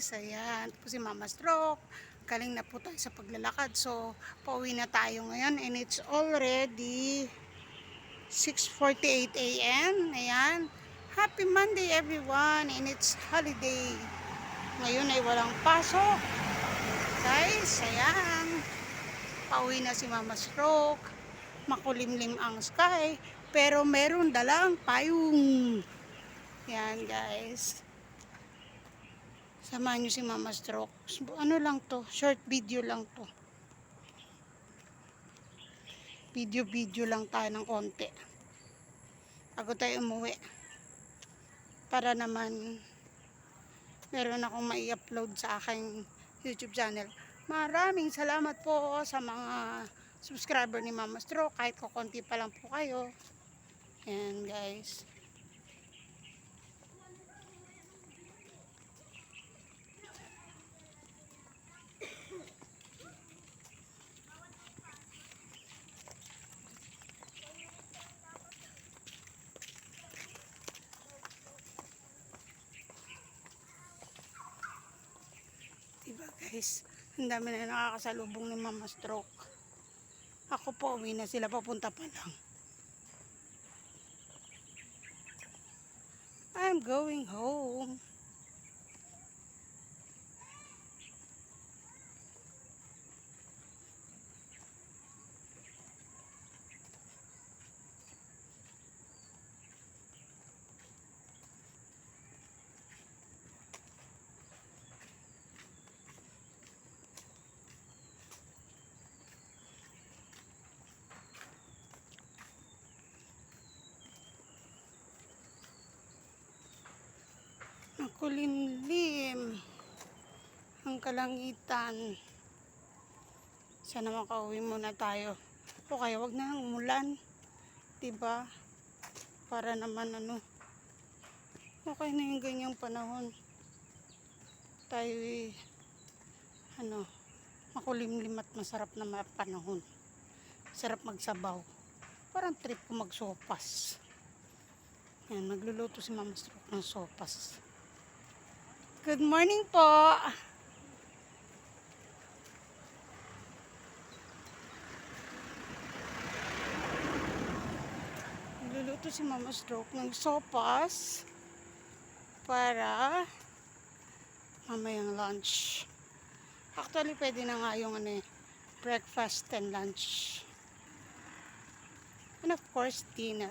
guys, ayan, ito po si Mama Stroke. Galing na po tayo sa paglalakad. So, pauwi na tayo ngayon and it's already 6:48 a.m. Ayan. Happy Monday everyone and it's holiday. Ngayon ay walang pasok. Guys, ayan. Pauwi na si Mama Stroke. Makulimlim ang sky. Pero meron dalang payong. Ayan guys. Samahan nyo si Mama Stroke. Ano lang to? Short video lang to. Video lang tayo ng konti. Bago tayo umuwi. Para naman meron akong mai-upload sa aking YouTube channel. Maraming salamat po sa mga subscriber ni Mama Stroke. Kahit kukunti pa lang po kayo. Ayan guys. Diba guys, ang dami na nakakasalubong ni Mama Stroke. Ako po, uwi na sila, papunta pa lang. I'm going home. Ang kulimlim ang kalangitan. Sana makauwi muna tayo. O kaya wag na nang umulan. Diba? Para naman okay na yung ganyang panahon. Tayo makulimlim at masarap na panahon. Sarap magsabaw. Parang trip ko magsopas. Yan, magluluto si Mama Stroke ng sopas. Good morning po. Magluluto si Mama Stroke ng sopas para mamayang lunch. Actually, pwede na nga yung breakfast and lunch. And of course, dinner.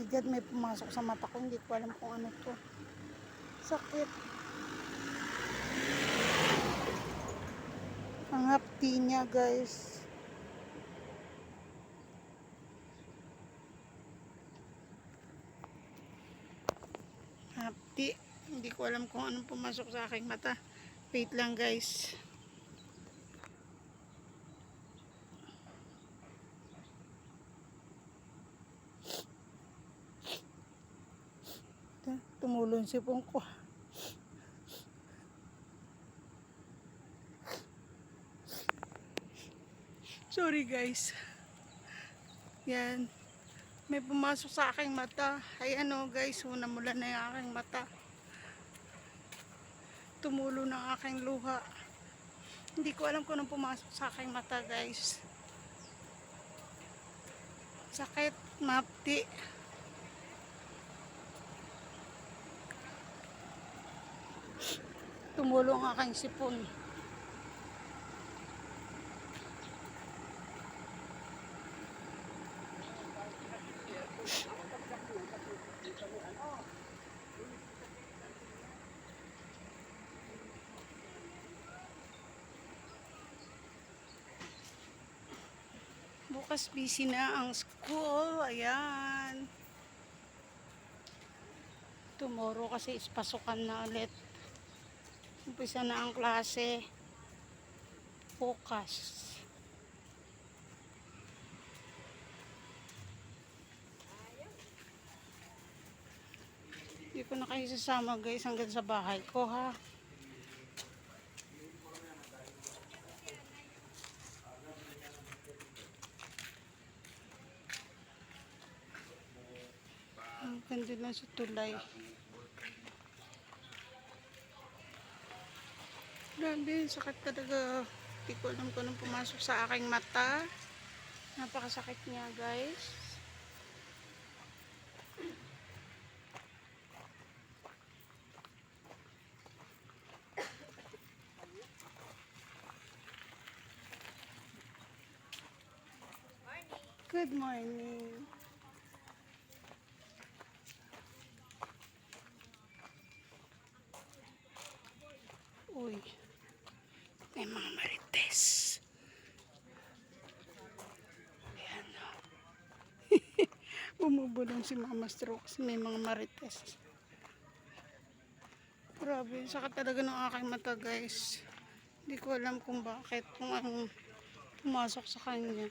Agad may pumasok sa mata ko, hindi ko alam kung ano to. Sakit. Ang hapdi niya guys. Hapdi. Hindi ko alam kung anong pumasok sa aking mata. Wait lang guys. Tumulong si Pongko. Sorry guys. Yan. May pumasok sa aking mata. Ay guys, namula na yung aking mata. Tumulo ng aking luha. Hindi ko alam kung anong pumasok sa aking mata guys. Sakit, mapti. Tumulo ang aking sipon. Bukas busy na ang school. Ayan. Tomorrow kasi is pasukan na ulit. Umpisa na ang klase. Bukas. Hindi ko na kayo sasama guys hanggang sa bahay ko ha. Ganda lang sa tulay. Grabe, sakit talaga. Hindi ko alam kung anong pumasok sa aking mata. Napakasakit niya, guys. Good morning. Uy, may mga marites. Ayan, oh. Bumubulong si Mama Stroke kasi may mga marites. Grabe, sakit talaga ng aking mata, guys. Hindi ko alam kung bakit, kung anong pumasok sa kanya.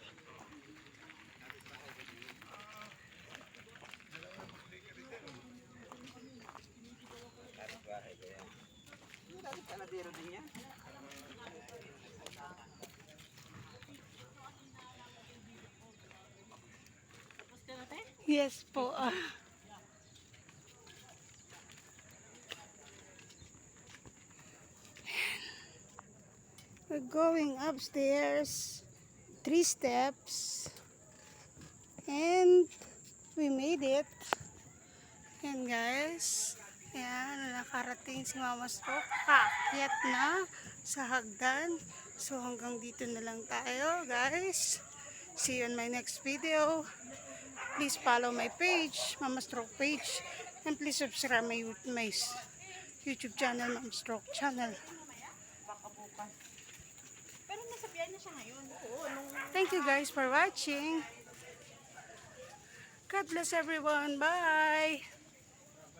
Yes po. We're going upstairs. 3 steps. And we made it. Yan, guys. Ayan, nakarating si Mama Stroke. Paakyat na sa hagdan. So hanggang dito na lang tayo, guys. See you on my next video. Please follow my page, Mama Stroke page. And please subscribe my YouTube channel, Mama Stroke channel. Pero nasa biyahe na siya ngayon. Oo, Thank you guys for watching. God bless everyone. Bye!